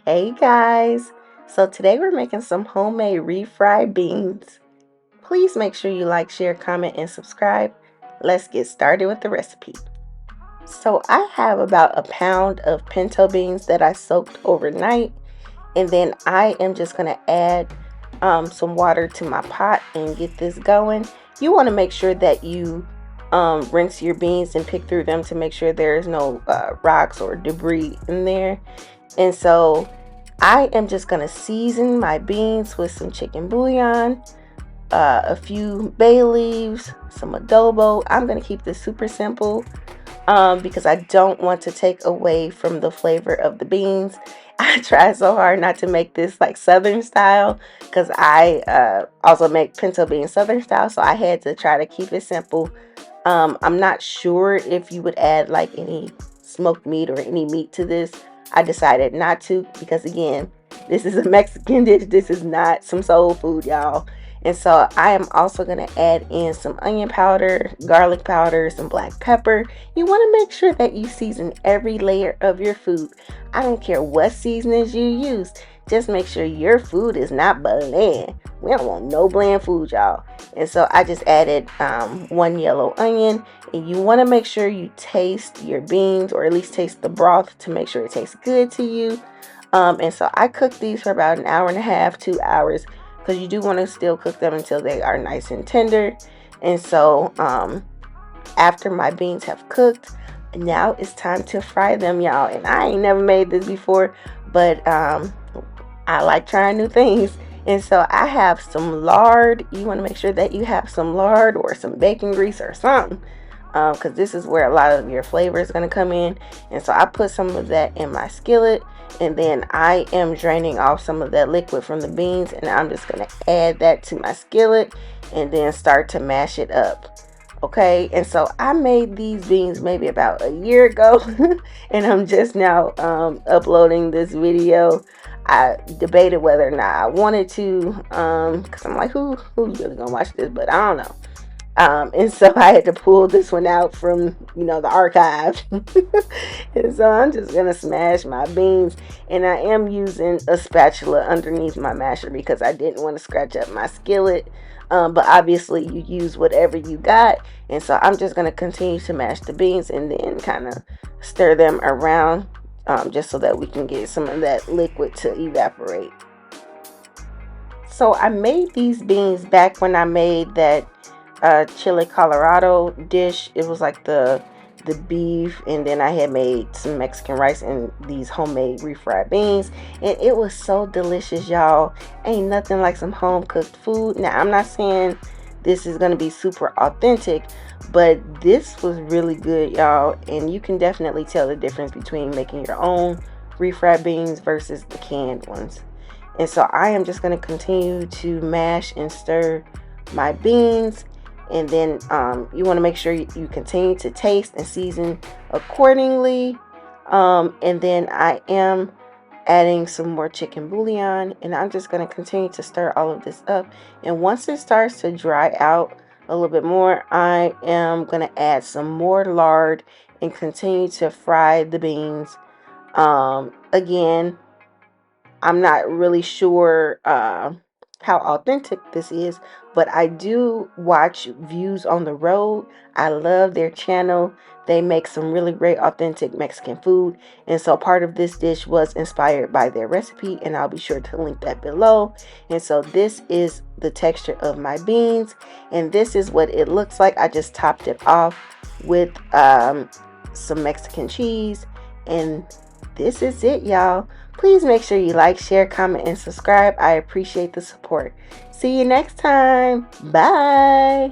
Hey guys! So today we're making some homemade refried beans. Please make sure you like, share, comment, and subscribe. Let's get started with the recipe. So I have about a pound of pinto beans that I soaked overnight, and then I am just going to add some water to my pot and get this going. You want to make sure that you rinse your beans and pick through them to make sure there's no rocks or debris in there. And so I am just going to season my beans with some chicken bouillon, a few bay leaves, some adobo. I'm going to keep this super simple because I don't want to take away from the flavor of the beans. I try so hard not to make this like southern style because I also make pinto bean southern style, so I had to try to keep it simple. I'm not sure if you would add like any smoked meat or any meat to this. I decided not to because again, this is a Mexican dish. This is not some soul food, y'all. And so I am also going to add in some onion powder, garlic powder, some black pepper. You want to make sure that you season every layer of your food. I don't care what seasonings you use. Just make sure your food is not bland. We don't want no bland food, y'all. And so I just added one yellow onion. And you want to make sure you taste your beans, or at least taste the broth to make sure it tastes good to you. And so I cooked these for about an hour and a half, 2 hours, because you do want to still cook them until they are nice and tender. And so after my beans have cooked, now it's time to fry them, y'all. And I ain't never made this before, but I like trying new things. And so I have some lard. You want to make sure that you have some lard or some bacon grease or something, because this is where a lot of your flavor is going to come in. And so I put some of that in my skillet, and then I am draining off some of that liquid from the beans, and I'm just going to add that to my skillet and then start to mash it up. Okay, and so I made these beans maybe about a year ago and I'm just now uploading this video. I debated whether or not I wanted to, because I'm like, who's really gonna watch this? But I don't know. And so I had to pull this one out from, the archive. And so I'm just gonna smash my beans, and I am using a spatula underneath my masher because I didn't want to scratch up my skillet. But obviously you use whatever you got, and so I'm just gonna continue to mash the beans and then kind of stir them around, just so that we can get some of that liquid to evaporate. So I made these beans back when I made that chili Colorado dish. It was like the beef, and then I had made some Mexican rice and these homemade refried beans, and it was so delicious, y'all. Ain't nothing like some home cooked food. Now I'm not saying this is gonna be super authentic, but this was really good, y'all, and you can definitely tell the difference between making your own refried beans versus the canned ones. And so I am just going to continue to mash and stir my beans, and then you want to make sure you continue to taste and season accordingly. And then I am adding some more chicken bouillon, and I'm just going to continue to stir all of this up. And once it starts to dry out a little bit more, I am going to add some more lard and continue to fry the beans. Again, I'm not really sure how authentic this is, but I do watch Views on the Road. I love their channel. They make some really great authentic Mexican food, and so part of this dish was inspired by their recipe, and I'll be sure to link that below. And so this is the texture of my beans, and this is what it looks like. I just topped it off with some Mexican cheese, and this is it, y'all. Please make sure you like, share, comment, and subscribe. I appreciate the support. See you next time. Bye.